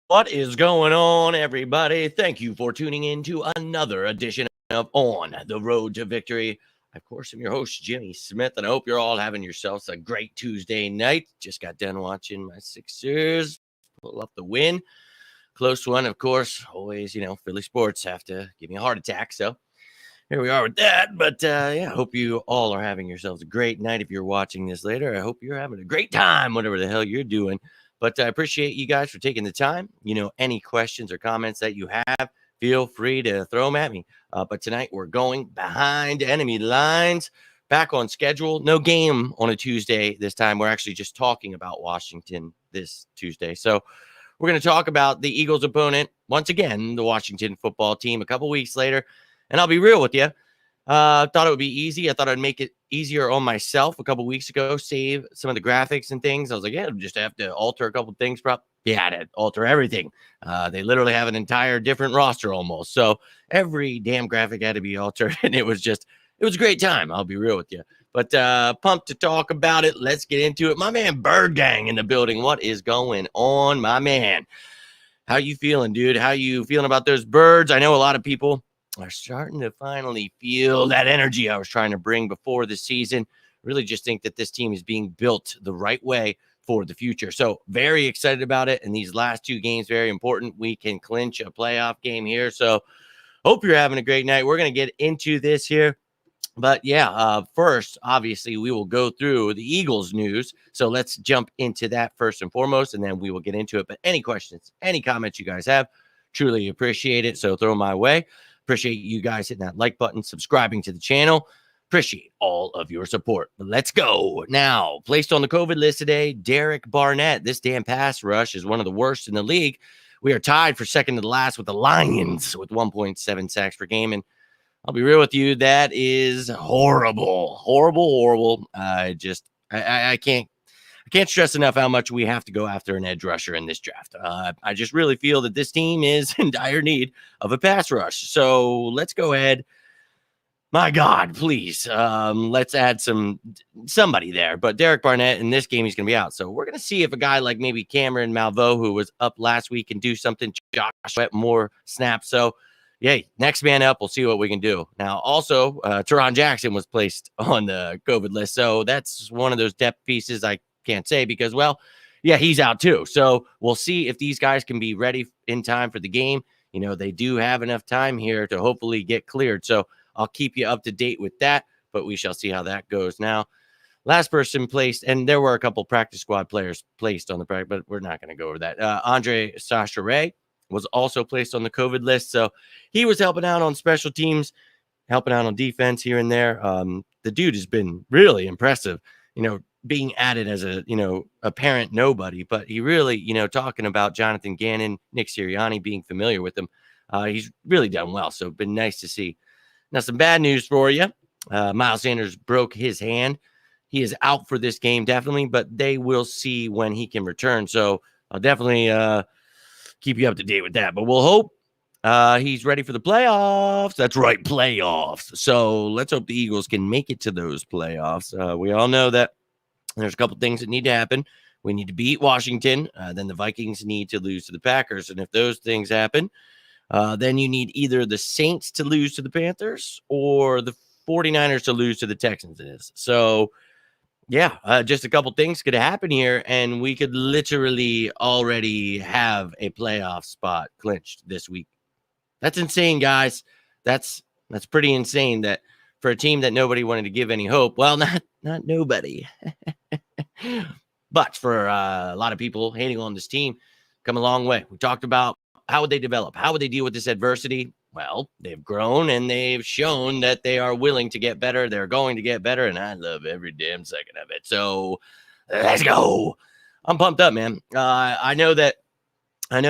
What is going on, everybody? Thank you for tuning in to another edition of On the Road to Victory. Of course, I'm your host, Jimmy Smith, and I hope you're all having yourselves a great Tuesday night. Just got done watching my Sixers pull up the win. Close one, of course. Always, Philly sports have to give me a heart attack. So here we are with that. But yeah, I hope you all are having yourselves a great night. If you're watching this later, I hope you're having a great time, whatever the hell you're doing. But I appreciate you guys for taking the time. Any questions or comments that you have, feel free to throw them at me. But tonight we're going behind enemy lines, back on schedule. No game on a Tuesday this time. We're actually just talking about Washington this Tuesday. So we're going to talk about the Eagles' opponent, once again, the Washington football team, a couple weeks later. And I'll be real with you. Thought it would be easy. I thought I'd make it easier on myself a couple weeks ago, save some of the graphics and things. I was like, yeah, just have to alter a couple things. Yeah, I had to alter everything. They literally have an entire different roster almost. So every damn graphic had to be altered. And it was a great time. I'll be real with you. But pumped to talk about it. Let's get into it. My man Bird Gang in the building. What is going on, my man? How you feeling, dude? How you feeling about those birds? I know a lot of people are starting to finally feel that energy I was trying to bring before the season. Really just think that this team is being built the right way for the future. So very excited about it. And these last two games, very important. We can clinch a playoff game here. So hope you're having a great night. We're going to get into this here. But yeah, first, obviously, we will go through the Eagles news. So let's jump into that first and foremost, and then we will get into it. But any questions, any comments you guys have, truly appreciate it. So throw them my way. Appreciate you guys hitting that like button, subscribing to the channel. Appreciate all of your support. But let's go. Now, placed on the COVID list today, Derek Barnett. This damn pass rush is one of the worst in the league. We are tied for second to the last with the Lions with 1.7 sacks per game. And I'll be real with you, that is horrible. I can't stress enough how much we have to go after an edge rusher in this draft. I just really feel that this team is in dire need of a pass rush. So let's go ahead. My God, please. Let's add somebody there. But Derek Barnett, in this game, he's going to be out. So we're going to see if a guy like maybe KAMREN Malveaux, who was up last week, can do something. Josh Sweat, more snaps. So, yay, next man up. We'll see what we can do. Now, also, TARRON Jackson was placed on the COVID list. So that's one of those depth pieces I can't say because, well, yeah, he's out too. So we'll see if these guys can be ready in time for the game. They do have enough time here to hopefully get cleared. So I'll keep you up to date with that, but we shall see how that goes. Now, last person placed, and there were a couple practice squad players placed on the practice, but we're not going to go over that. Andre CHACHERE was also placed on the COVID list. So he was helping out on special teams, helping out on defense here and there. The dude has been really impressive, being added as a apparent nobody, but he really, talking about Jonathan Gannon, Nick Sirianni being familiar with him. He's really done well. So been nice to see. Now, some bad news for you. Miles Sanders broke his hand. He is out for this game, definitely, but they will see when he can return. So I'll definitely keep you up to date with that. But we'll hope he's ready for the playoffs. That's right, playoffs. So let's hope the Eagles can make it to those playoffs. We all know that there's a couple things that need to happen. We need to beat Washington. Then the Vikings need to lose to the Packers. And if those things happen, then you need either the Saints to lose to the Panthers or the 49ers to lose to the Texans. It is. So, yeah, just a couple things could happen here, and we could literally already have a playoff spot clinched this week. That's insane, guys. That's pretty insane that for a team that nobody wanted to give any hope. Well, not nobody. But for a lot of people hating on this team, come a long way. We talked about how would they develop? How would they deal with this adversity? Well, they've grown and they've shown that they are willing to get better. They're going to get better, and I love every damn second of it. So let's go. I'm pumped up, man. I know that, a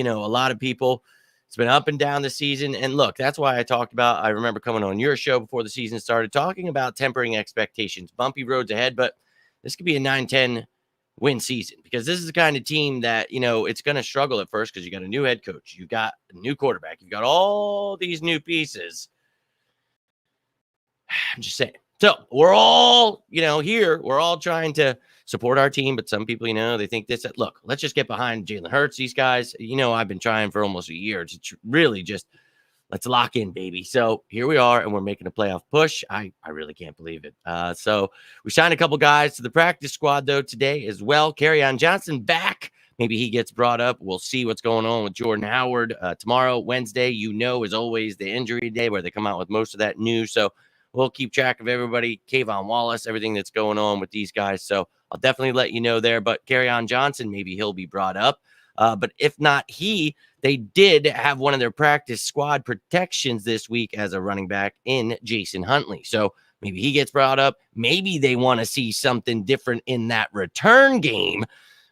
lot of people, it's been up and down the season. And look, that's why I remember coming on your show before the season started, talking about tempering expectations, bumpy roads ahead, but this could be a 9-10 win season because this is the kind of team that, it's going to struggle at first because you got a new head coach, you got a new quarterback, you've got all these new pieces. I'm just saying, So we're all, here, we're all trying to support our team, but some people, they think this, look, let's just get behind Jalen Hurts, these guys. I've been trying for almost a year to really just let's lock in, baby. So here we are, and we're making a playoff push. I really can't believe it. So we signed a couple guys to the practice squad, though, today as well. Kerryon Johnson back. Maybe he gets brought up. We'll see what's going on with Jordan Howard tomorrow, Wednesday. Is always the injury day where they come out with most of that news. So we'll keep track of everybody, Kayvon Wallace, everything that's going on with these guys. So I'll definitely let you know there. But Kerryon Johnson, maybe he'll be brought up. But if not they did have one of their practice squad protections this week as a running back in Jason Huntley. So maybe he gets brought up. Maybe they want to see something different in that return game.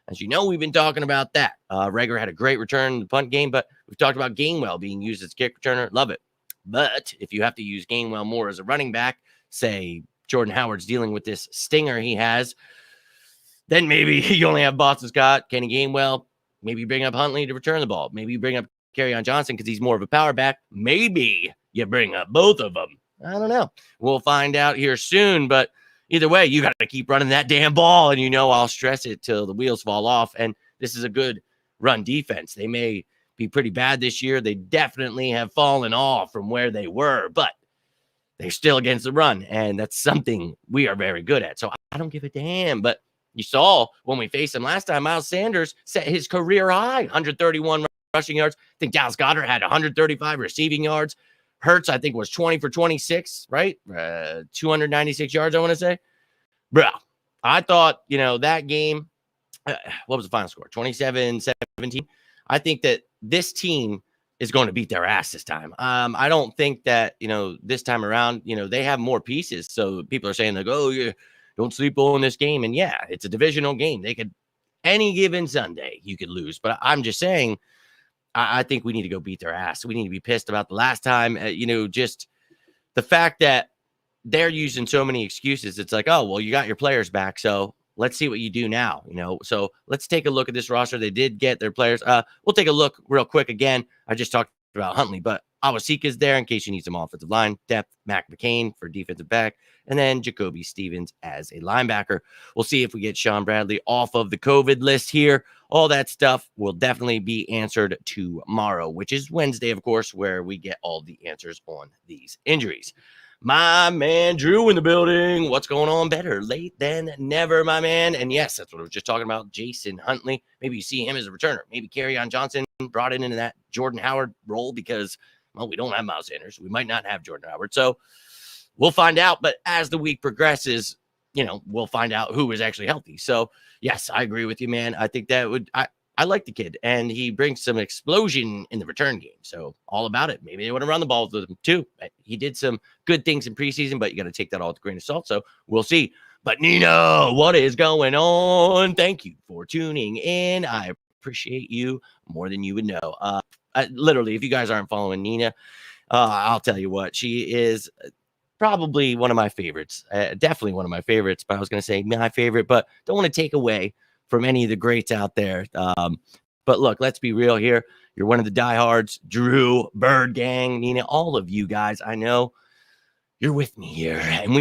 As you know, we've been talking about that. Reagor had a great return in the punt game, but we've talked about Gainwell being used as kick returner. Love it. But if you have to use Gainwell more as a running back, say Jordan Howard's dealing with this stinger he has, then maybe you only have Boston Scott, Kenny Gainwell. Maybe you bring up Huntley to return the ball. Maybe you bring up Kerryon Johnson because he's more of a power back. Maybe you bring up both of them. I don't know. We'll find out here soon, but either way, you got to keep running that damn ball, and I'll stress it till the wheels fall off. And this is a good run defense. They may be pretty bad this year. They definitely have fallen off from where they were, but they're still against the run, and that's something we are very good at. So I don't give a damn. But you saw when we faced him last time, Miles Sanders set his career high, 131 rushing yards. I think Dallas Goedert had 135 receiving yards. Hurts, I think, was 20 for 26, right? 296 yards, I want to say. Bro, I thought, that game, what was the final score? 27-17. I think that this team is going to beat their ass this time. I don't think that, this time around, they have more pieces. So people are saying, like, oh, yeah, don't sleep on this game. And yeah, it's a divisional game. They could, any given Sunday, you could lose. But I'm just saying, I think we need to go beat their ass. We need to be pissed about the last time. Just the fact that they're using so many excuses. It's like, oh, well, you got your players back, so let's see what you do now. So let's take a look at this roster. They did get their players. We'll take a look real quick again. I just talked about Huntley, but Awasika's there in case you need some offensive line depth. McCain for defensive back, and then Jacoby Stevens as a linebacker. We'll see if we get Sean Bradley off of the COVID list here. All that stuff will definitely be answered tomorrow, which is Wednesday, of course, where we get all the answers on these injuries. My man Drew in the building. What's going on? Better late than never, my man. And yes, that's what I was just talking about. Jason Huntley. Maybe you see him as a returner. Maybe Kerryon Johnson brought into that Jordan Howard role because, well, we don't have Miles Sanders. We might not have Jordan Howard. So we'll find out. But as the week progresses, we'll find out who is actually healthy. So yes, I agree with you, man. I think that I like the kid, and he brings some explosion in the return game. So all about it. Maybe they want to run the ball with him too. He did some good things in preseason, but you got to take that all with a grain of salt. So we'll see. But Nino, what is going on? Thank you for tuning in. I appreciate you more than you would know. Literally, if you guys aren't following Nina, I'll tell you what, she is probably one of my favorites. Definitely one of my favorites. But I was going to say my favorite, but don't want to take away from any of the greats out there. But look, let's be real here. You're one of the diehards, Drew, Bird Gang, Nina, all of you guys. I know you're with me here. And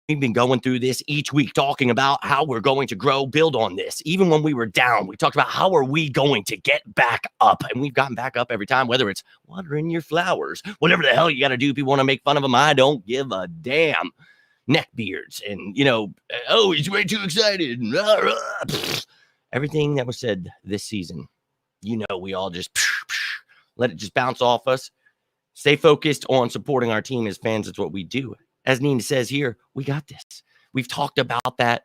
we've been going through this each week, talking about how we're going to grow, build on this. Even when we were down, we talked about how are we going to get back up? And we've gotten back up every time, whether it's watering your flowers, whatever the hell you got to do. If you want to make fun of them, I don't give a damn. Neckbeards and, oh, he's way too excited. Everything that was said this season, we all just let it just bounce off us. Stay focused on supporting our team as fans. It's what we do. As Nina says here, we got this. We've talked about that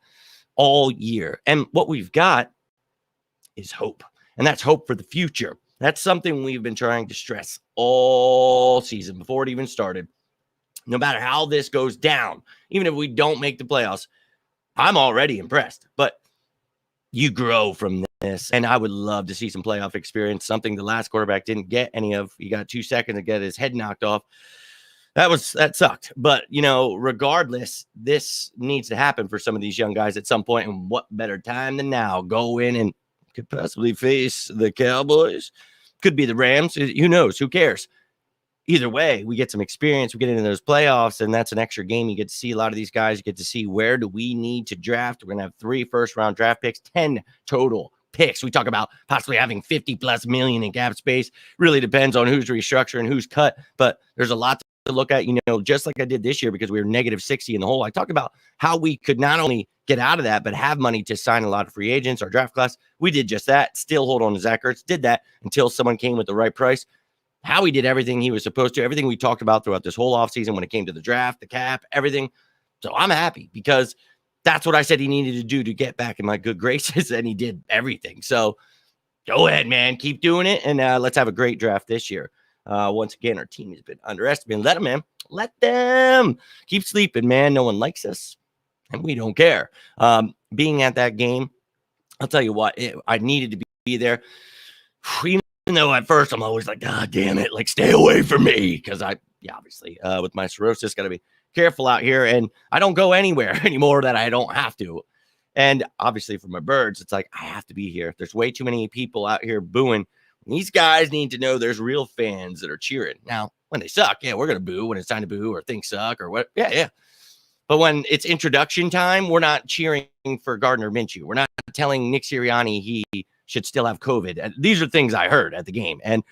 all year. And what we've got is hope. And that's hope for the future. That's something we've been trying to stress all season before it even started. No matter how this goes down, even if we don't make the playoffs, I'm already impressed. But you grow from this, and I would love to see some playoff experience, something the last quarterback didn't get any of. He got 2 seconds to get his head knocked off. That sucked. But, regardless, this needs to happen for some of these young guys at some point, and what better time than now? Go in and could possibly face the Cowboys. Could be the Rams. Who knows? Who cares? either way, we get some experience. We get into those playoffs, and that's an extra game. You get to see a lot of these guys. You get to see where do we need to draft. We're going to have 3 first-round draft picks, 10 total picks. We talk about possibly having 50+ million in cap space. Really depends on who's restructuring, who's cut, but there's a lot to look at, just like I did this year because we were -60 in the hole. I talked about how we could not only get out of that, but have money to sign a lot of free agents. Our draft class, we did just that. Still hold on to Zach Ertz. Did that until someone came with the right price. Howie did everything he was supposed to, everything we talked about throughout this whole offseason when it came to the draft, the cap, everything. So I'm happy because that's what I said he needed to do to get back in my good graces, and he did everything. So go ahead, man. Keep doing it, and let's have a great draft this year. Once again, our team has been underestimated. Let them, man. Let them keep sleeping, man. No one likes us, and we don't care. Being at that game, I'll tell you what, I needed to be there. Even though at first I'm always like, God damn it, like stay away from me. Because obviously, with my cirrhosis, got to be careful out here. And I don't go anywhere anymore that I don't have to. And obviously for my birds, it's like, I have to be here. There's way too many people out here booing. These guys need to know there's real fans that are cheering. Now, when they suck, yeah, we're going to boo when it's time to boo or things suck or what. Yeah. But when it's introduction time, we're not cheering for Gardner Minshew. We're not telling Nick Sirianni he should still have COVID. And these are things I heard at the game. And,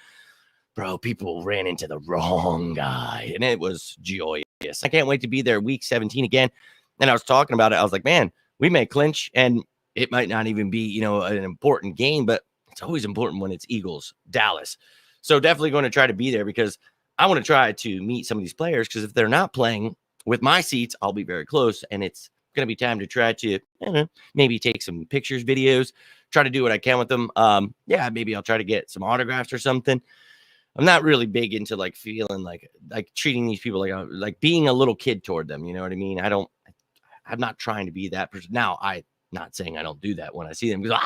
bro, people ran into the wrong guy. And it was joyous. I can't wait to be there week 17 again. And I was talking about it. I was like, man, we may clinch. And it might not even be, an important game. But it's always important when it's Eagles, Dallas. So definitely going to try to be there because I want to try to meet some of these players. Because if they're not playing with my seats, I'll be very close. And it's going to be time to try to maybe take some pictures, videos, try to do what I can with them. Maybe I'll try to get some autographs or something. I'm not really big into like feeling like treating these people like being a little kid toward them. You know what I mean? I'm not trying to be that person. Now, I'm not saying I don't do that when I see them because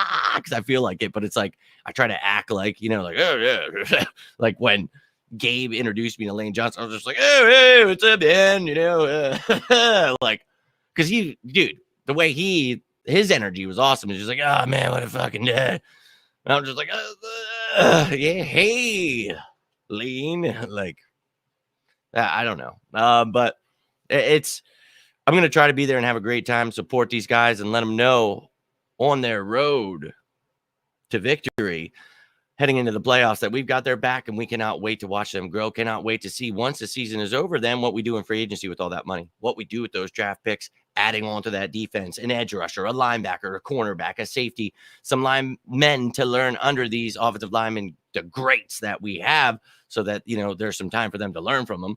I feel like it, but it's like I try to act like, like, oh yeah. Like when Gabe introduced me to Lane Johnson, I was just like, oh, hey, what's up, man? Like, because the way his energy was awesome. It's just like, oh man, what a fucking day. And I'm just like, yeah, hey, Lean. Like, I don't know. But I'm going to try to be there and have a great time, support these guys, and let them know on their road to victory heading into the playoffs that we've got their back and we cannot wait to watch them grow. Cannot wait to see once the season is over, then what we do in free agency with all that money, what we do with those draft picks, adding on to that defense, an edge rusher, a linebacker, a cornerback, a safety, some linemen to learn under these offensive linemen, the greats that we have, so that, there's some time for them to learn from them.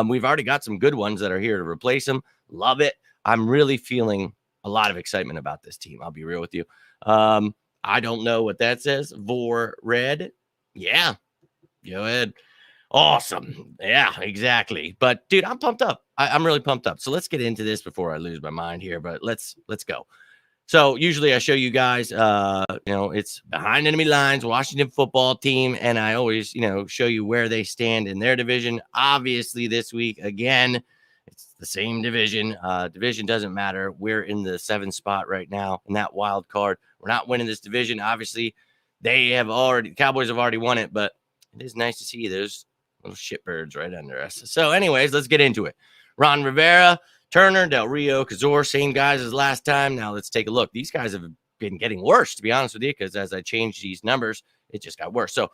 We've already got some good ones that are here to replace them. Love it. I'm really feeling a lot of excitement about this team. I'll be real with you. I don't know what that says. Vor Red. Yeah. Go ahead. Awesome. Yeah, exactly. But dude, I'm pumped up. I'm really pumped up. So let's get into this before I lose my mind here, but let's go. So usually I show you guys, it's behind enemy lines, Washington football team. And I always, show you where they stand in their division. Obviously this week, again, it's the same division. Division doesn't matter. We're in the 7th spot right now in that wild card. We're not winning this division. Obviously, Cowboys have already won it, but it is nice to see those little shitbirds right under us. So anyways, let's get into it. Ron Rivera, Turner, Del Rio, Kazor, same guys as last time. Now let's take a look. These guys have been getting worse, to be honest with you, because as I changed these numbers, it just got worse. So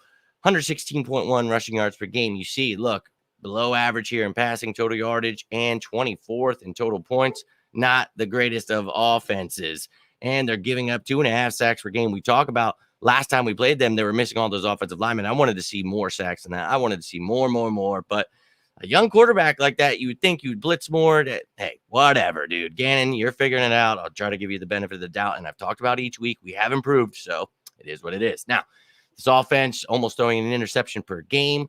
116.1 rushing yards per game. You see, look, below average here in passing total yardage and 24th in total points. Not the greatest of offenses. And they're giving up 2.5 sacks per game. We talk about last time we played them, they were missing all those offensive linemen. I wanted to see more sacks than that. I wanted to see more. But a young quarterback like that, you would think you'd blitz more. Hey, whatever, dude. Gannon, you're figuring it out. I'll try to give you the benefit of the doubt. And I've talked about each week. We have improved, so it is what it is. Now, this offense almost throwing an interception per game,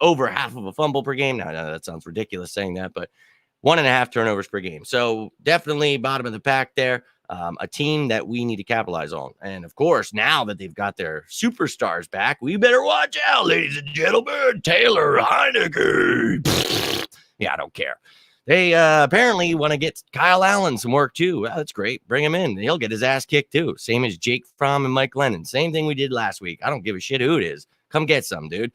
over half of a fumble per game. Now, that sounds ridiculous saying that, but 1.5 turnovers per game. So definitely bottom of the pack there. A team that we need to capitalize on. And of course, now that they've got their superstars back, we better watch out, ladies and gentlemen. Taylor Heineke. Yeah, I don't care. They apparently want to get Kyle Allen some work too. Well, that's great. Bring him in. He'll get his ass kicked too. Same as Jake Fromm and Mike Lennon. Same thing we did last week. I don't give a shit who it is. Come get some, dude.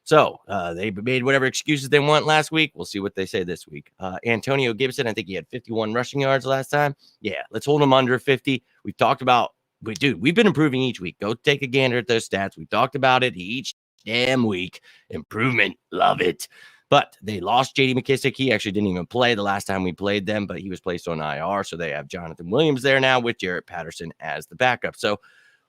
So they made whatever excuses they want last week. We'll see what they say this week. Antonio Gibson, I think he had 51 rushing yards last time. Yeah, let's hold him under 50. We've talked about, we've been improving each week. Go take a gander at those stats. We've talked about it each damn week. Improvement, love it. But they lost J.D. McKissick. He actually didn't even play the last time we played them, but he was placed on IR. So they have Jonathan Williams there now with Jarrett Patterson as the backup. So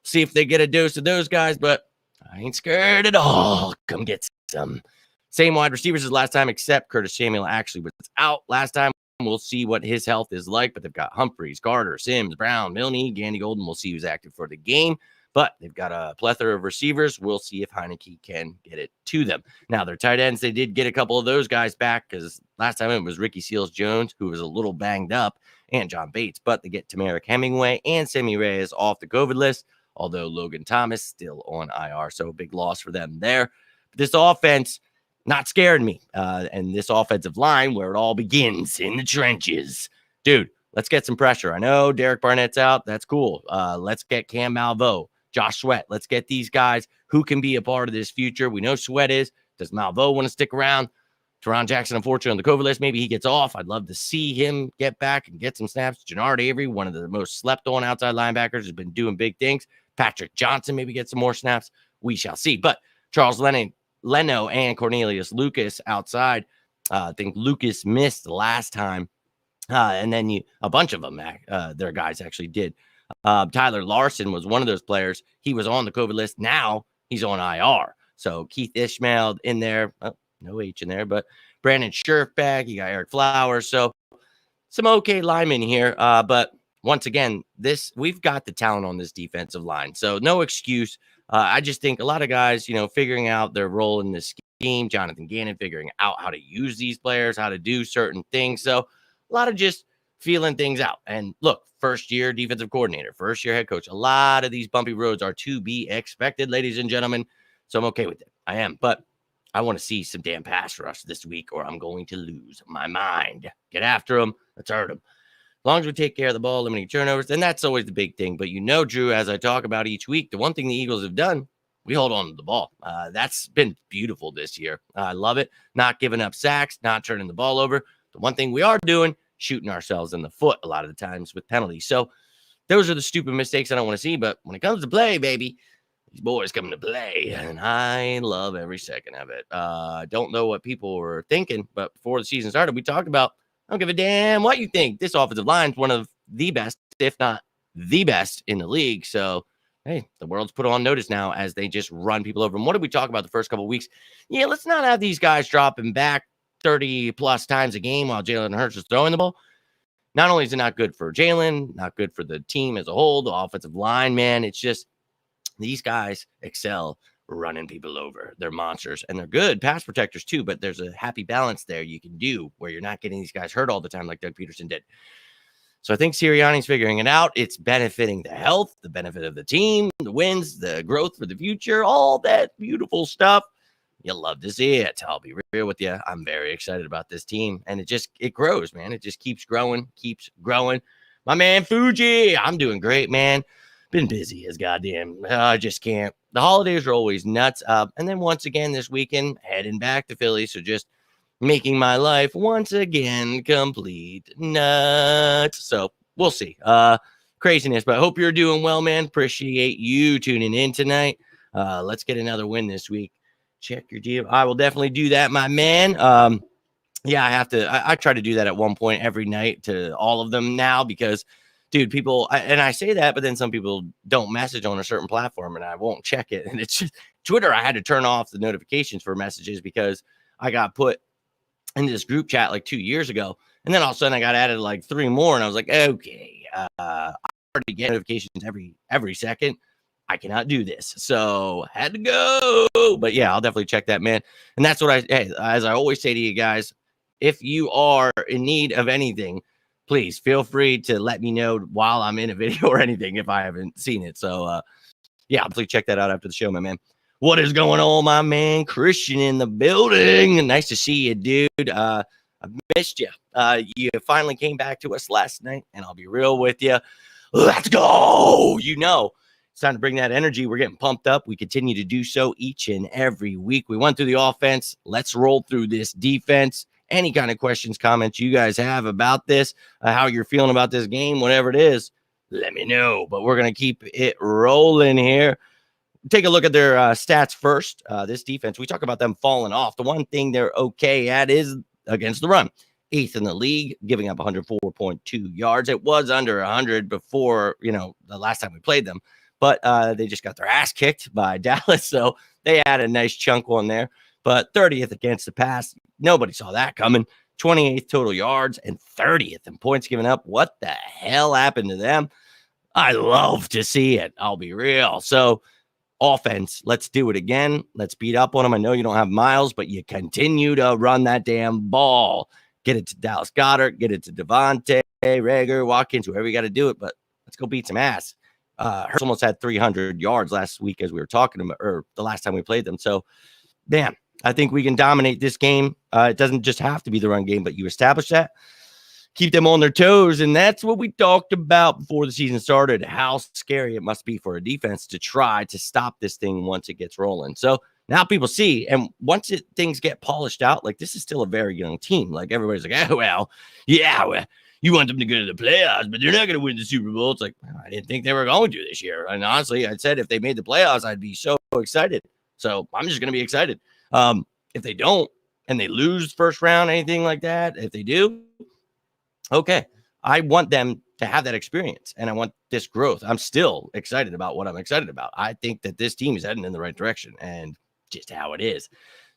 see if they get a dose of those guys, but I ain't scared at all. Come get some. Same wide receivers as last time, except Curtis Samuel actually was out last time. We'll see what his health is like, but they've got Humphreys, Carter, Sims, Brown, Milne, Gandy Golden. We'll see who's active for the game, but they've got a plethora of receivers. We'll see if Heineke can get it to them. Now, their tight ends, they did get a couple of those guys back because last time it was Ricky Seals-Jones, who was a little banged up, and John Bates, but they get Tamarick Hemingway and Sammy Reyes off the COVID list, although Logan Thomas still on IR, so a big loss for them there. But this offense not scaring me, and this offensive line where it all begins in the trenches. Dude, let's get some pressure. I know Derek Barnett's out. That's cool. Let's get Cam Malveaux, Josh Sweat. Let's get these guys who can be a part of this future. We know Sweat is. Does Malveaux want to stick around? Teron Jackson, unfortunately, on the COVID list. Maybe he gets off. I'd love to see him get back and get some snaps. Jannard Avery, one of the most slept-on outside linebackers, has been doing big things. Patrick Johnson maybe get some more snaps. We shall see. But Charles Leno and Cornelius Lucas outside. I think Lucas missed the last time. And then a bunch of them, their guys actually did. Tyler Larson was one of those players. He was on the COVID list. Now he's on IR. So Keith Ishmael in there. Oh, no H in there, but Brandon Scherf back. You got Eric Flowers. So some okay linemen here. But once again, we've got the talent on this defensive line. So no excuse. I just think a lot of guys, figuring out their role in this scheme. Jonathan Gannon figuring out how to use these players, how to do certain things. So a lot of just feeling things out. And look, first year defensive coordinator, first year head coach. A lot of these bumpy roads are to be expected, ladies and gentlemen. So I'm okay with it. I am. But I want to see some damn pass rush this week or I'm going to lose my mind. Get after them. Let's hurt them. As long as we take care of the ball, limiting turnovers, and that's always the big thing. But Drew, as I talk about each week, the one thing the Eagles have done, we hold on to the ball. That's been beautiful this year. I love it. Not giving up sacks, not turning the ball over. The one thing we are doing, shooting ourselves in the foot a lot of the times with penalties. So those are the stupid mistakes I don't want to see. But when it comes to play, baby, these boys coming to play, and I love every second of it. Don't know what people were thinking, but before the season started, we talked about, I don't give a damn what you think. This offensive line is one of the best, if not the best in the league. So, hey, the world's put on notice now as they just run people over. And what did we talk about the first couple of weeks? Yeah, let's not have these guys dropping back 30-plus times a game while Jalen Hurts is throwing the ball. Not only is it not good for Jalen, not good for the team as a whole, the offensive line, man, it's just these guys excel running people over. They're monsters, and they're good pass protectors too, but there's a happy balance there you can do where you're not getting these guys hurt all the time like Doug Peterson did. So I think Sirianni's figuring it out. It's benefiting the health, the benefit of the team, the wins, the growth for the future, all that beautiful stuff. You'll love to see it. I'll be real with you. I'm very excited about this team, and it grows, man. It just keeps growing. My man Fuji, I'm doing great, man. Been busy as goddamn. I just can't. The holidays are always nuts. And then once again this weekend, heading back to Philly. So just making my life once again complete nuts. So we'll see. Craziness. But I hope you're doing well, man. Appreciate you tuning in tonight. Let's get another win this week. Check your deal. I will definitely do that, my man. Yeah, I have to. I try to do that at one point every night to all of them now because, dude, people, and I say that, but then some people don't message on a certain platform and I won't check it. And it's just Twitter. I had to turn off the notifications for messages because I got put in this group chat like 2 years ago. And then all of a sudden I got added like 3 more. And I was like, okay, I already get notifications every second. I cannot do this. So had to go. But yeah, I'll definitely check that, man. And that's what as I always say to you guys, if you are in need of anything, please feel free to let me know while I'm in a video or anything if I haven't seen it. So, yeah, please check that out after the show, my man. What is going on, my man? Christian in the building. Nice to see you, dude. I missed you. You finally came back to us last night, and I'll be real with you. Let's go. it's time to bring that energy. We're getting pumped up. We continue to do so each and every week. We went through the offense. Let's roll through this defense. Any kind of questions, comments you guys have about this, how you're feeling about this game, whatever it is, let me know. But we're going to keep it rolling here. Take a look at their stats first. This defense, we talk about them falling off. The one thing they're okay at is against the run. 8th in the league, giving up 104.2 yards. It was under 100 before, the last time we played them. But they just got their ass kicked by Dallas, so they had a nice chunk on there. But 30th against the pass, nobody saw that coming. 28th total yards and 30th in points given up. What the hell happened to them? I love to see it. I'll be real. So offense, let's do it again. Let's beat up on them. I know you don't have Miles, but you continue to run that damn ball. Get it to Dallas Goedert, get it to Devontae, Rager, Watkins, whoever you got to do it, but let's go beat some ass. Hurts almost had 300 yards last week as we were talking about, or the last time we played them. So, man, I think we can dominate this game. It doesn't just have to be the run game, but you establish that, keep them on their toes, and that's what we talked about before the season started, how scary it must be for a defense to try to stop this thing once it gets rolling. So now people see, and once things get polished out, like this is still a very young team. Like everybody's like, oh, well, you want them to go to the playoffs, but they're not going to win the Super Bowl. It's like, I didn't think they were going to this year. And honestly, I said if they made the playoffs, I'd be so excited. So I'm just going to be excited. If they don't and they lose first round, anything like that, if they do, okay, I want them to have that experience and I want this growth. I'm still excited about what I'm excited about. I think that this team is heading in the right direction and just how it is.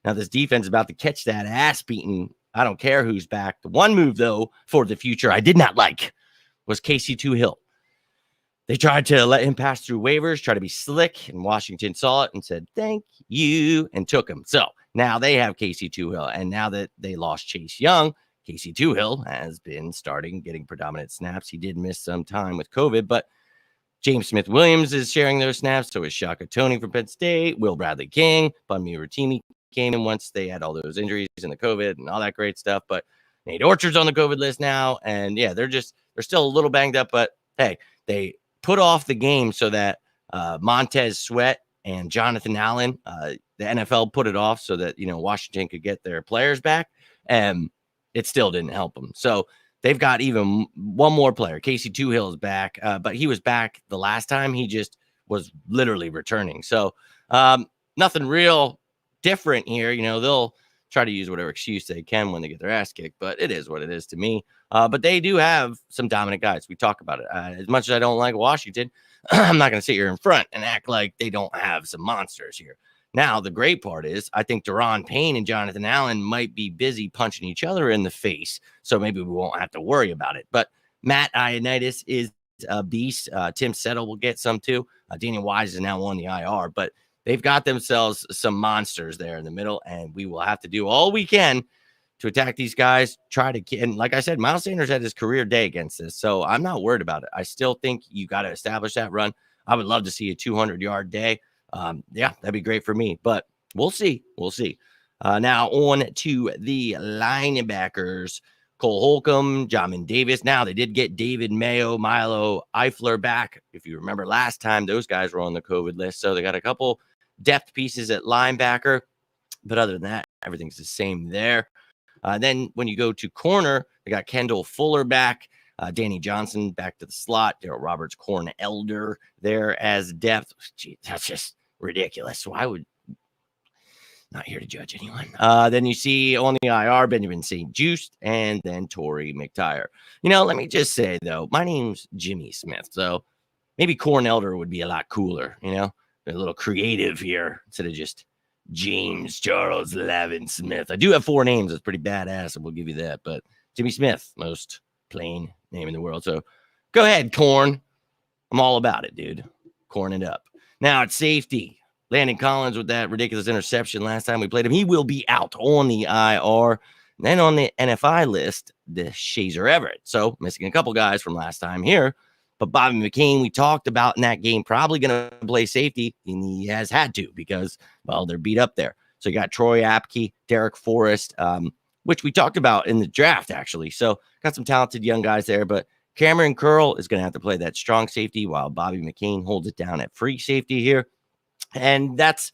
Now, this defense is about to catch that ass beating. I don't care who's back. The one move, though, for the future I did not like was KC2 Hill. They tried to let him pass through waivers, try to be slick, and Washington saw it and said, thank you, and took him. So now they have KC2 Hill, and now that they lost Chase Young, KC2 Hill has been starting getting predominant snaps. He did miss some time with COVID, but James Smith-Williams is sharing those snaps. So is Shaka Toney from Penn State, Will Bradley King, Bunmi Rotimi came in once they had all those injuries and the COVID and all that great stuff. But Nate Orchard's on the COVID list now. And yeah, they're still a little banged up, but hey, they put off the game so that Montez Sweat and Jonathan Allen, the NFL put it off so that, Washington could get their players back. And it still didn't help them. So they've got even one more player. KC2 Hill is back, but he was back the last time. He just was literally returning. So nothing real different here. They'll try to use whatever excuse they can when they get their ass kicked, but it is what it is to me. But they do have some dominant guys. We talk about it. As much as I don't like Washington, I'm not going to sit here in front and act like they don't have some monsters here. Now, the great part is I think Daron Payne and Jonathan Allen might be busy punching each other in the face, so maybe we won't have to worry about it. But Matt Ioannidis is a beast. Tim Settle will get some too. Daniel Wise is now on the IR, but they've got themselves some monsters there in the middle, and we will have to do all we can to attack these guys. And like I said, Miles Sanders had his career day against this, so I'm not worried about it. I still think you got to establish that run. I would love to see a 200-yard day. Yeah, that'd be great for me, but we'll see. Now on to the linebackers, Cole Holcomb, Jamin Davis. Now they did get David Mayo, Milo Eifler back. If you remember last time, those guys were on the COVID list. So they got a couple depth pieces at linebacker, but other than that, everything's the same there. Then when you go to corner, they got Kendall Fuller back. Danny Johnson back to the slot. Darrell Roberts, Corn Elder there as depth. Gee, that's just ridiculous. Why would not here to judge anyone. Then you see on the IR Benjamin St. Just and then Torrey McTyer. Let me just say though, my name's Jimmy Smith, so maybe Corn Elder would be a lot cooler. A little creative here instead of just James Charles Lavin Smith. I do have 4 names. That's pretty badass, and we'll give you that. But Jimmy Smith, most plain name in the world. So go ahead, Corn. I'm all about it, dude. Corn it up. Now at safety, Landon Collins with that ridiculous interception last time we played him. He will be out on the IR. Then on the NFI list, the Shazer Everett. So missing a couple guys from last time here. But Bobby McCain, we talked about in that game, probably going to play safety. And he has had to because, well, they're beat up there. So you got Troy Apke, Derek Forrest, which we talked about in the draft, actually. So got some talented young guys there. But Cameron Curl is going to have to play that strong safety while Bobby McCain holds it down at free safety here. And it's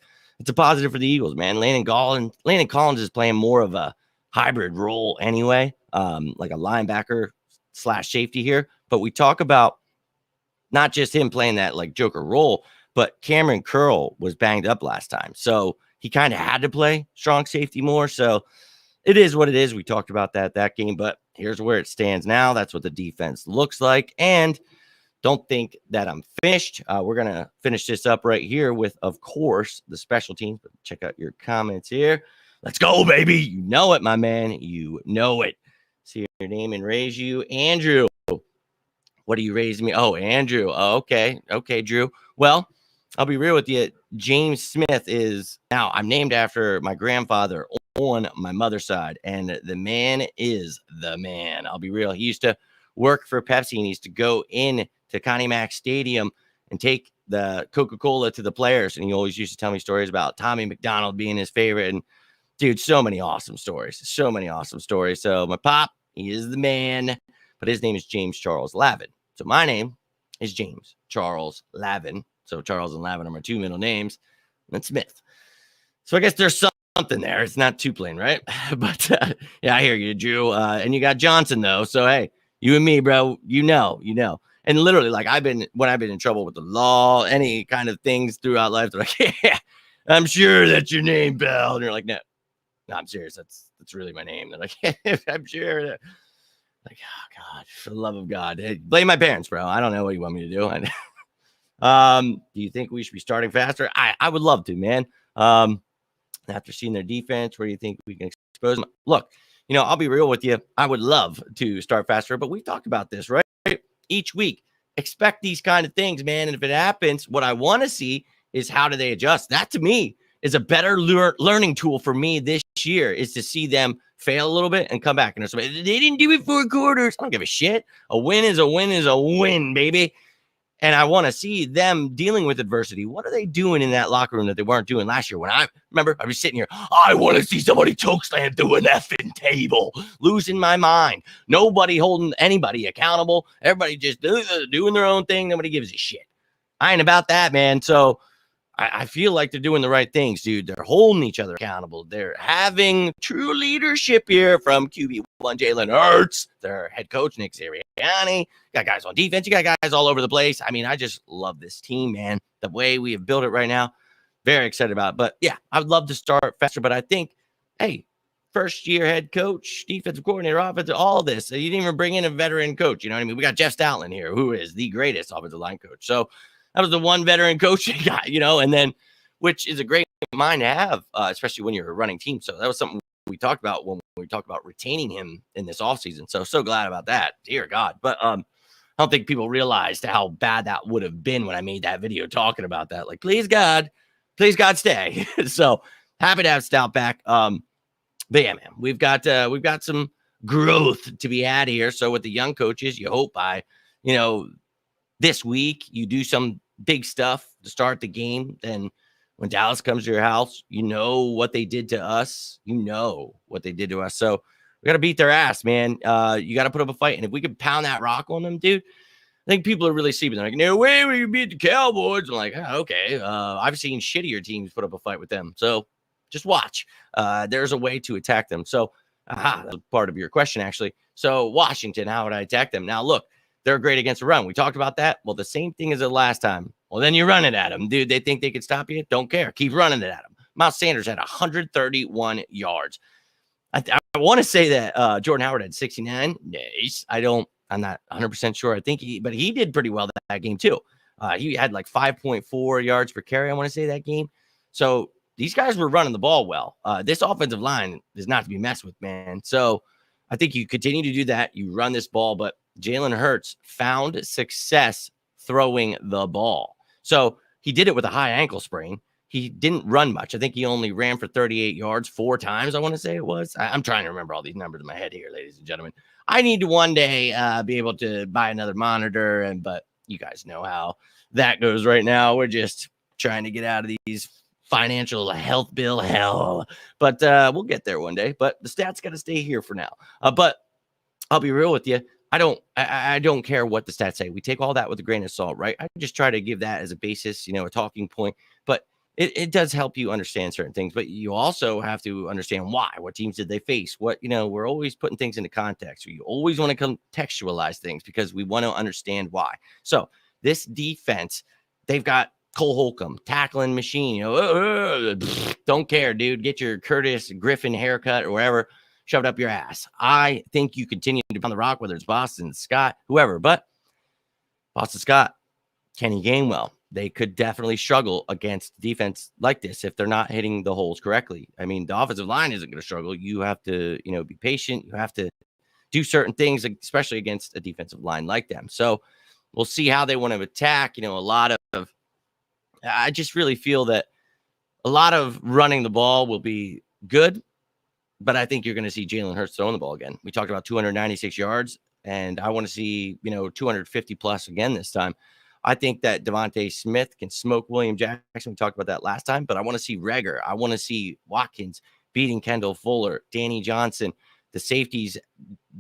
a positive for the Eagles, man. Landon Collins is playing more of a hybrid role anyway, like a linebacker / safety here. But we talk about not just him playing that like Joker role, but Cameron Curl was banged up last time. So he kind of had to play strong safety more. So it is what it is. We talked about that game, but here's where it stands now. That's what the defense looks like. And don't think that I'm finished. We're going to finish this up right here with, of course, the special teams. But check out your comments here. Let's go, baby. You know it, my man. You know it. See your name and raise you. Andrew. What are you raising me? Oh, Andrew. Oh, okay. Okay, Drew. Well, I'll be real with you. James Smith is now, I'm named after my grandfather on my mother's side, and the man is the man. I'll be real. He used to work for Pepsi, and he used to go in to Connie Mack Stadium and take the Coca-Cola to the players. And he always used to tell me stories about Tommy McDonald being his favorite. And dude, so many awesome stories. So many awesome stories. So my pop, he is the man, but his name is James Charles Lavin. So my name is James Charles Lavin. So Charles and Lavin are my two middle names. And Smith. So I guess there's something there. It's not too plain, right? But yeah, I hear you, Drew. And you got Johnson, though. So, hey, you and me, bro, you know. And literally, like, when I've been in trouble with the law, any kind of things throughout life, they're like, yeah, I'm sure that's your name, pal. And you're like, no, I'm serious. That's really my name. They're like, I'm sure that. Like, oh, God, for the love of God. Hey, blame my parents, bro. I don't know what you want me to do. Do you think we should be starting faster? I would love to, man. After seeing their defense, where do you think we can expose them? Look, I'll be real with you. I would love to start faster, but we've talked about this, right? Each week, expect these kind of things, man. And if it happens, what I want to see is how do they adjust? That, to me, is a better learning tool for me this year, is to see them fail a little bit and come back. And they didn't do it 4 quarters. I don't give a shit. A win is a win is a win, baby. And I want to see them dealing with adversity. What are they doing in that locker room that they weren't doing last year? When I remember, I was sitting here, I want to see somebody chokeslam through an effing table, losing my mind. Nobody holding anybody accountable. Everybody just doing their own thing. Nobody gives a shit. I ain't about that, man. So I feel like they're doing the right things, dude. They're holding each other accountable. They're having true leadership here from QB1 Jalen Hurts, their head coach, Nick Sirianni. Got guys on defense. You got guys all over the place. I mean, I just love this team, man. The way we have built it right now. Very excited about it. But, yeah, I would love to start faster. But I think, hey, first-year head coach, defensive coordinator, offensive, all this. You didn't even bring in a veteran coach. You know what I mean? We got Jeff Stoutland here, who is the greatest offensive line coach. So, that was the one veteran coach you got, and then, which is a great mind to have, especially when you're a running team. So that was something we talked about when we talked about retaining him in this offseason. So glad about that. Dear God. But I don't think people realized how bad that would have been when I made that video talking about that. Like, please God, stay. So happy to have Stout back. But yeah, man, we've got some growth to be had here. So with the young coaches, you hope by, this week, you do some big stuff to start the game. Then when Dallas comes to your house, you know what they did to us. So we got to beat their ass, man. You got to put up a fight. And if we could pound that rock on them, dude, I think people are really sleeping. They're like, no way will you beat the Cowboys. I'm like, okay. I've seen shittier teams put up a fight with them. So just watch. There's a way to attack them. So that's part of your question, actually. So Washington, how would I attack them? Now, look. They're great against the run. We talked about that. Well, the same thing as the last time. Well, then you're running at them. Dude, they think they could stop you? Don't care. Keep running it at them. Miles Sanders had 131 yards. I want to say that Jordan Howard had 69. Nice. I'm not 100% sure. I think but he did pretty well that game too. He had like 5.4 yards per carry, I want to say, that game. So these guys were running the ball well. This offensive line is not to be messed with, man. So I think you continue to do that. You run this ball, but Jalen Hurts found success throwing the ball. So he did it with a high ankle sprain. He didn't run much. I think he only ran for 38 yards 4 times, I want to say it was. I'm trying to remember all these numbers in my head here, ladies and gentlemen. I need to one day be able to buy another monitor, but you guys know how that goes right now. We're just trying to get out of these financial health bill hell. But we'll get there one day. But the stats got to stay here for now. But I'll be real with you. I don't care what the stats say. We take all that with a grain of salt, right? I just try to give that as a basis, a talking point. But it does help you understand certain things. But you also have to understand why. What teams did they face? We're always putting things into context. You always want to contextualize things because we want to understand why. So this defense, they've got Cole Holcomb, tackling machine. Don't care, dude. Get your Curtis Griffin haircut or whatever shoved up your ass. I think you continue to pound the rock, whether it's Boston Scott, whoever. But Boston Scott, Kenny Gainwell, they could definitely struggle against defense like this if they're not hitting the holes correctly. I mean, the offensive line isn't going to struggle. You have to, be patient. You have to do certain things, especially against a defensive line like them. So we'll see how they want to attack. I just really feel that a lot of running the ball will be good, but I think you're going to see Jalen Hurts throwing the ball again. We talked about 296 yards, and I want to see, 250 plus again this time. I think that Devontae Smith can smoke William Jackson. We talked about that last time, but I want to see Reagor. I want to see Watkins beating Kendall Fuller, Danny Johnson, the safeties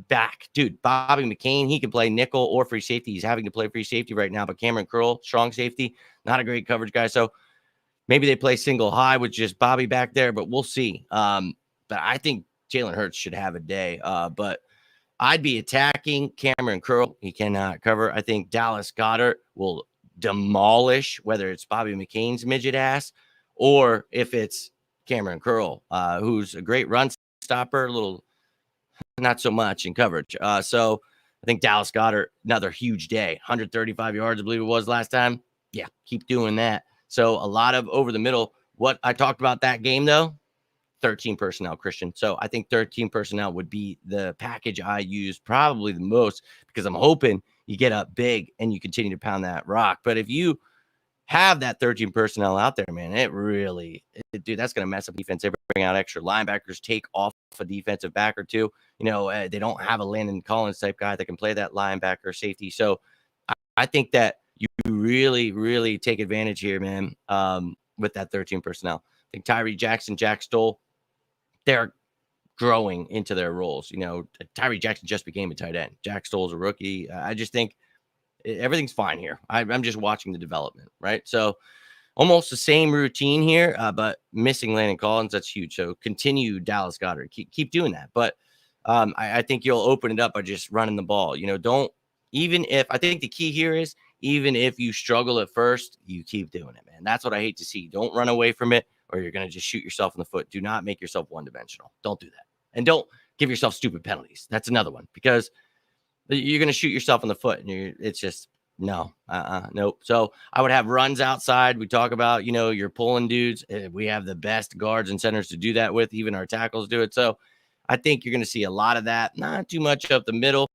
back. Dude, Bobby McCain, he can play nickel or free safety. He's having to play free safety right now, but Cameron Curl, strong safety, not a great coverage guy. So maybe they play single high with just Bobby back there, but we'll see. But I think Jalen Hurts should have a day. But I'd be attacking Cameron Curl. He cannot cover. I think Dallas Goedert will demolish, whether it's Bobby McCain's midget ass or if it's Cameron Curl, who's a great run stopper, a little not so much in coverage. So I think Dallas Goedert, another huge day, 135 yards, I believe it was last time. Yeah, keep doing that. So a lot of over the middle. What I talked about that game, though, 13 personnel, Christian. So I think 13 personnel would be the package I use probably the most because I'm hoping you get up big and you continue to pound that rock. But if you have that 13 personnel out there, man, dude, that's going to mess up defense. They bring out extra linebackers, take off a defensive back or two. They don't have a Landon Collins type guy that can play that linebacker safety. So I think that you really, really take advantage here, man, with that 13 personnel. I think Tyree Jackson, Jack Stoll, they're growing into their roles. Tyree Jackson just became a tight end. Jack Stoll's a rookie. I just think everything's fine here. I'm just watching the development, right? So almost the same routine here, but missing Landon Collins, that's huge. So continue Dallas Goedert. Keep doing that. But I think you'll open it up by just running the ball. I think the key here is even if you struggle at first, you keep doing it, man. That's what I hate to see. Don't run away from it or you're going to just shoot yourself in the foot. Do not make yourself one-dimensional. Don't do that. And don't give yourself stupid penalties. That's another one because you're going to shoot yourself in the foot. And it's just, no, nope. So I would have runs outside. We talk about, you're pulling dudes. We have the best guards and centers to do that with. Even our tackles do it. So I think you're going to see a lot of that. Not too much up the middle.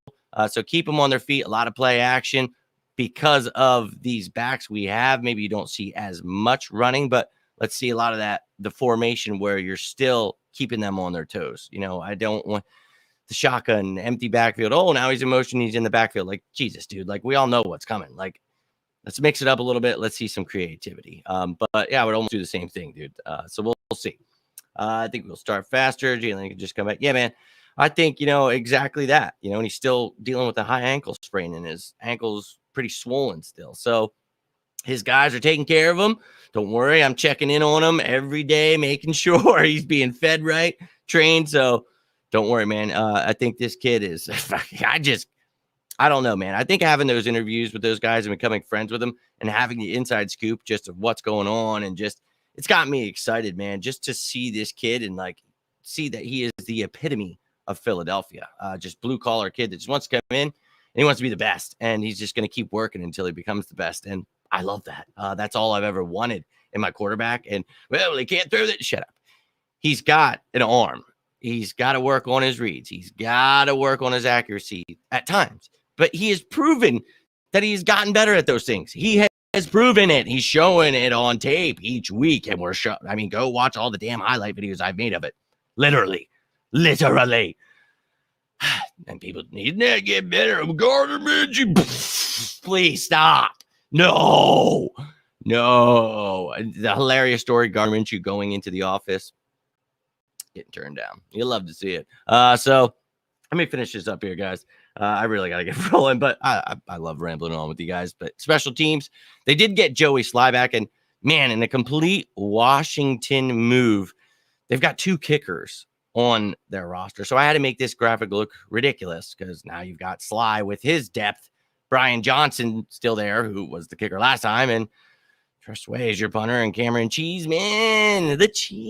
So keep them on their feet. A lot of play action because of these backs we have. Maybe you don't see as much running, but let's see a lot of that, the formation where you're still keeping them on their toes. I don't want the shotgun, empty backfield. Oh, now he's in motion. He's in the backfield. Like, Jesus, dude. Like, we all know what's coming. Like, let's mix it up a little bit. Let's see some creativity. But yeah, I would almost do the same thing, dude. So we'll see. I think we'll start faster. Jalen can just come back. Yeah, man. I think, exactly that, and he's still dealing with a high ankle sprain and his ankle's pretty swollen still. So his guys are taking care of him. Don't worry. I'm checking in on him every day, making sure he's being fed right, trained. So don't worry, man. I think this kid is, I don't know, man. I think having those interviews with those guys and becoming friends with them and having the inside scoop just of what's going on and just, it's got me excited, man, just to see this kid and like see that he is the epitome of Philadelphia. Just blue collar kid that just wants to come in and he wants to be the best. And he's just going to keep working until he becomes the best. And I love that. That's all I've ever wanted in my quarterback. And well, they can't throw that. Shut up. He's got an arm. He's got to work on his reads. He's got to work on his accuracy at times. But he has proven that he's gotten better at those things. He has proven it. He's showing it on tape each week. And go watch all the damn highlight videos I've made of it. Literally. And people need to get better. Gardner Minshew. Please stop. No. The hilarious story, Gardner Minshew going into the office, getting turned down. You'll love to see it. So let me finish this up here, guys. I really got to get rolling, but I love rambling on with you guys. But special teams, they did get Joey Sly back, and man, in a complete Washington move, they've got 2 kickers on their roster. So I had to make this graphic look ridiculous because now you've got Sly with his depth, Brian Johnson still there, who was the kicker last time, and Trust Way is your punter, and KAMREN Cheeseman, the cheese.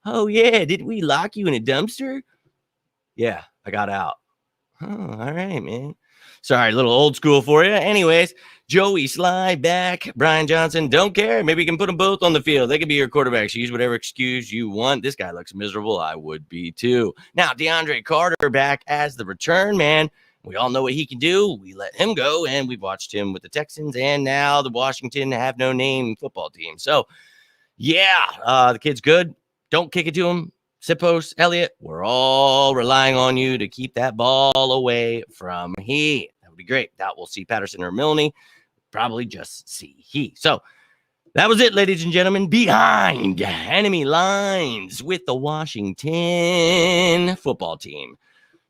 Oh yeah, did we lock you in a dumpster? Yeah, I got out. Oh, all right, man. Sorry, a little old school for you. Anyways, Joey Sly back. Brian Johnson, don't care. Maybe you can put them both on the field. They could be your quarterbacks. Use whatever excuse you want. This guy looks miserable. I would be too. Now, DeAndre Carter back as the return man. We all know what he can do. We let him go, and we've watched him with the Texans and now the Washington have no name football team. So, yeah, the kid's good. Don't kick it to him. Sippos, Elliott, we're all relying on you to keep that ball away from he. That would be great. That will see Patterson or Milne. Probably just see he. So that was it, ladies and gentlemen. Behind enemy lines with the Washington football team.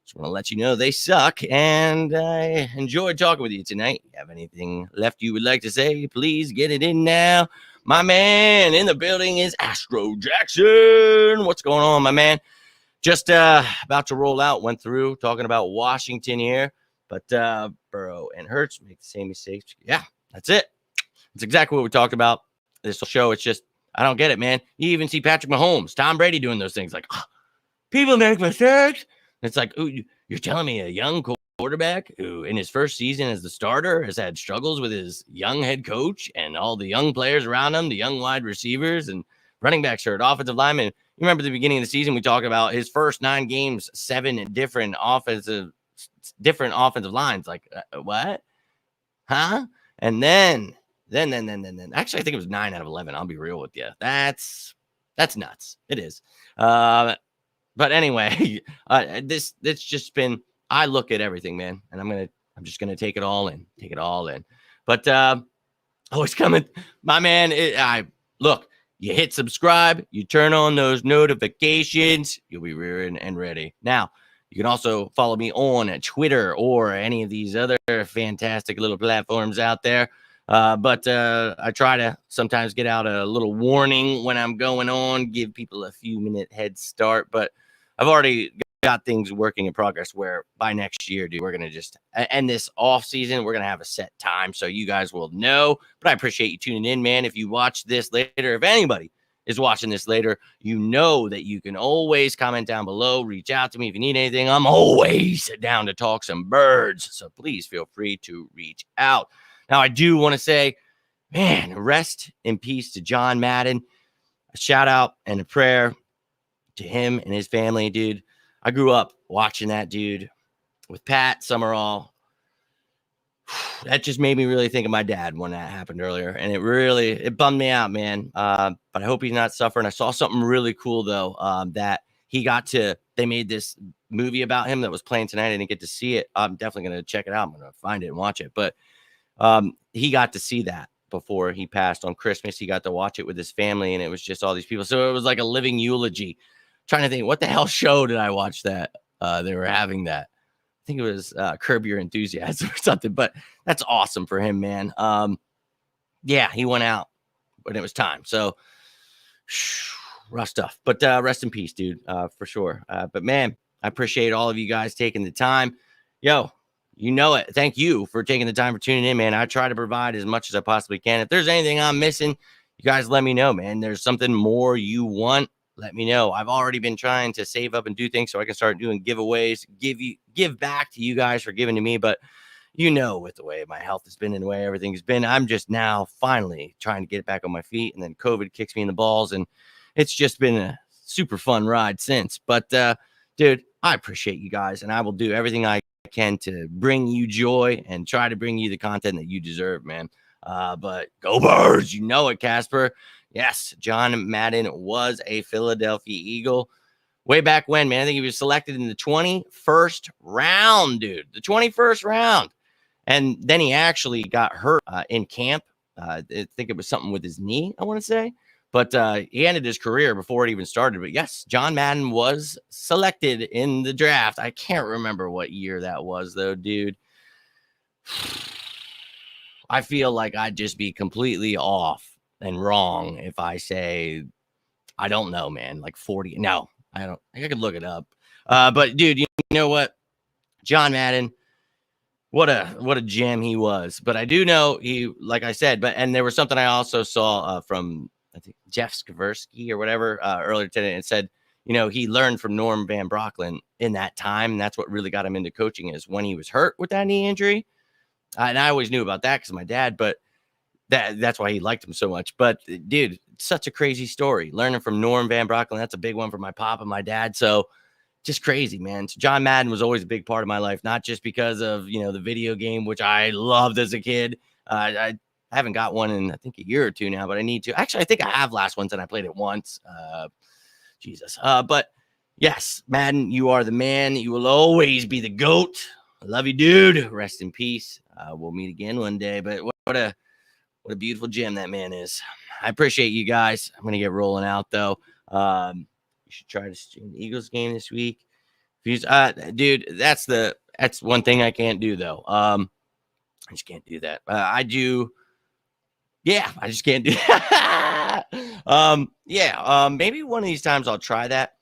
Just want to let you know they suck, and I enjoyed talking with you tonight. If you have anything left you would like to say, please get it in now. My man in the building is Astro Jackson. What's going on, my man? Just about to roll out, went through talking about Washington here, but Burrow and Hurts make the same mistakes. Yeah, that's it. That's exactly what we talked about this show. It's just, I don't get it, man. You even see Patrick Mahomes, Tom Brady doing those things like, people make mistakes. It's like, ooh, you're telling me a young quarterback who in his first season as the starter has had struggles with his young head coach and all the young players around him, the young wide receivers and running backs hurt, offensive linemen. You remember the beginning of the season, we talked about his first 9 games, 7 different offensive lines. Like, what? Huh? And then, actually, I think it was 9 out of 11. I'll be real with you. That's nuts. It is. But anyway, it's just been, I look at everything, man, and I'm just gonna take it all in. But always coming, my man. Look, you hit subscribe, you turn on those notifications, you'll be rearing and ready. Now, you can also follow me on Twitter or any of these other fantastic little platforms out there. But I try to sometimes get out a little warning when I'm going on, give people a few minute head start. But I've already got things working in progress where by next year, dude, we're going to just end this off season. We're going to have a set time so you guys will know. But I appreciate you tuning in, man. If you watch this later, if anybody is watching this later, you know that you can always comment down below, reach out to me if you need anything. I'm always down to talk some birds. So please feel free to reach out. Now, I do want to say, man, rest in peace to John Madden. A shout out and a prayer to him and his family, dude. I grew up watching that dude with Pat Summerall. That just made me really think of my dad when that happened earlier. And it bummed me out, man. But I hope he's not suffering. I saw something really cool, though, that they made this movie about him that was playing tonight. I didn't get to see it. I'm definitely going to check it out. I'm going to find it and watch it. But he got to see that before he passed on Christmas. He got to watch it with his family, and it was just all these people. So it was like a living eulogy. Trying to think, what the hell show did I watch that they were having that? I think it was Curb Your Enthusiasm or something, but that's awesome for him, man. Yeah, he went out when it was time. So rough stuff, but rest in peace, dude, for sure. But man, I appreciate all of you guys taking the time. Yo, you know it. Thank you for taking the time for tuning in, man. I try to provide as much as I possibly can. If there's anything I'm missing, you guys let me know, man. There's something more you want, let me know. I've already been trying to save up and do things so I can start doing giveaways, give back to you guys for giving to me. But you know, with the way my health has been and the way everything's been, I'm just now finally trying to get back on my feet. And then COVID kicks me in the balls, and it's just been a super fun ride since. But dude, I appreciate you guys, and I will do everything I can to bring you joy and try to bring you the content that you deserve, man. But go Birds, you know it, Casper. Yes, John Madden was a Philadelphia Eagle way back when, man. I think he was selected in the 21st round, dude. The 21st round. And then he actually got hurt in camp. I think it was something with his knee, I want to say. But he ended his career before it even started. But yes, John Madden was selected in the draft. I can't remember what year that was, though, dude. I feel like I'd just be completely off and wrong if I say, I don't know, man, like 40. No, I don't. I could look it up. But dude, you know what? John Madden, what a gem he was. But I do know he, like I said, and there was something I also saw from, I think, Jeff Skversky or whatever earlier today, and said, you know, he learned from Norm Van Brocklin in that time. And that's what really got him into coaching, is when he was hurt with that knee injury. And I always knew about that because of my dad, but that's why he liked him so much. But dude, such a crazy story. Learning from Norm Van Brocklin, that's a big one for my pop and my dad. So just crazy, man. So John Madden was always a big part of my life, not just because of, you know, the video game, which I loved as a kid. I haven't got one in, I think, a year or two now, but I need to. Actually, I think I have last once, and I played it once. Jesus. But yes, Madden, you are the man. You will always be the GOAT. I love you, dude. Rest in peace. We'll meet again one day. But what a beautiful gem that man is. I appreciate you guys. I'm gonna get rolling out though. You should try to stream the Eagles game this week. Dude, that's one thing I can't do though. I just can't do that. I do. Yeah, I just can't do that. Maybe one of these times I'll try that.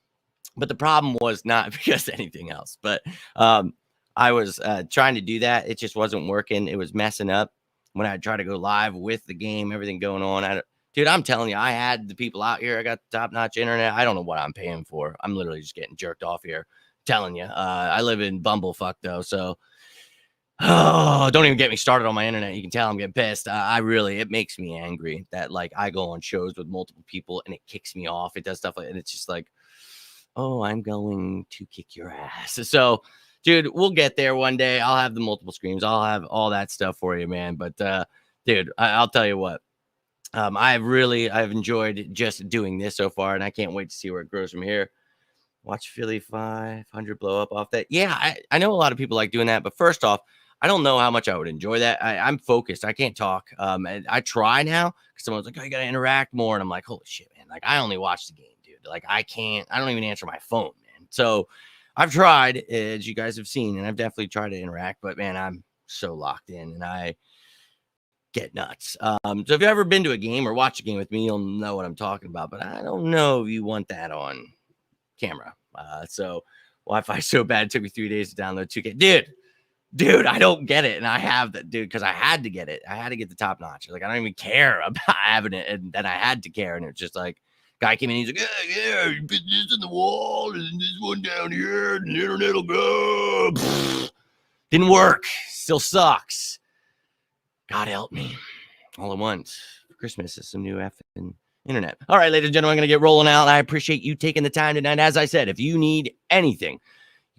But the problem was not because of anything else. But I was trying to do that. It just wasn't working. It was messing up when I tried to go live with the game, everything going on. Dude, I'm telling you, I had the people out here. I got top-notch internet. I don't know what I'm paying for. I'm literally just getting jerked off here. I'm telling you. I live in Bumblefuck, though, so don't even get me started on my internet. You can tell I'm getting pissed. It makes me angry that, like, I go on shows with multiple people and it kicks me off. It does stuff like, and it's just like, oh, I'm going to kick your ass. So, dude, we'll get there one day. I'll have the multiple screens. I'll have all that stuff for you, man. But, dude, I'll tell you what. I've enjoyed just doing this so far, and I can't wait to see where it grows from here. Watch Philly 500 blow up off that. Yeah, I know a lot of people like doing that, but first off, I don't know how much I would enjoy that. I'm focused. I can't talk. And I try now because someone's like, oh, you got to interact more. And I'm like, holy shit, man. Like, I only watch the game, dude. Like, I don't even answer my phone, man. So I've tried, as you guys have seen, and I've definitely tried to interact, but man, I'm so locked in and I get nuts. So if you've ever been to a game or watched a game with me, you'll know what I'm talking about, but I don't know if you want that on camera. So Wi-Fi so bad, it took me 3 days to download 2K. Dude, I don't get it. And I have that, dude, because I had to get it. I had to get the top notch. Like, I don't even care about having it. And then I had to care. And it's just like, guy came in, he's like, yeah, you put this in the wall and this one down here, and the internet will go. Didn't work. Still sucks. God help me. All at once. For Christmas is some new effing internet. All right, ladies and gentlemen, I'm going to get rolling out. I appreciate you taking the time tonight. As I said, if you need anything,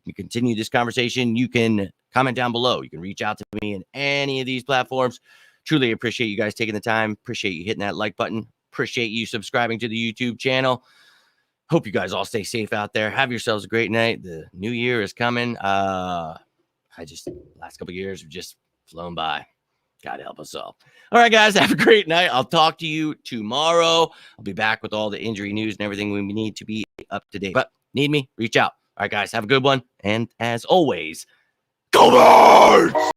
you can continue this conversation. You can comment down below. You can reach out to me in any of these platforms. Truly appreciate you guys taking the time. Appreciate you hitting that like button. Appreciate you subscribing to the YouTube channel. Hope you guys all stay safe out there. Have yourselves a great night. The new year is coming. Last couple of years have just flown by. God help us all. All right, guys, have a great night. I'll talk to you tomorrow. I'll be back with all the injury news and everything we need to be up to date. But need me, reach out. All right, guys, have a good one. And as always, go Birds!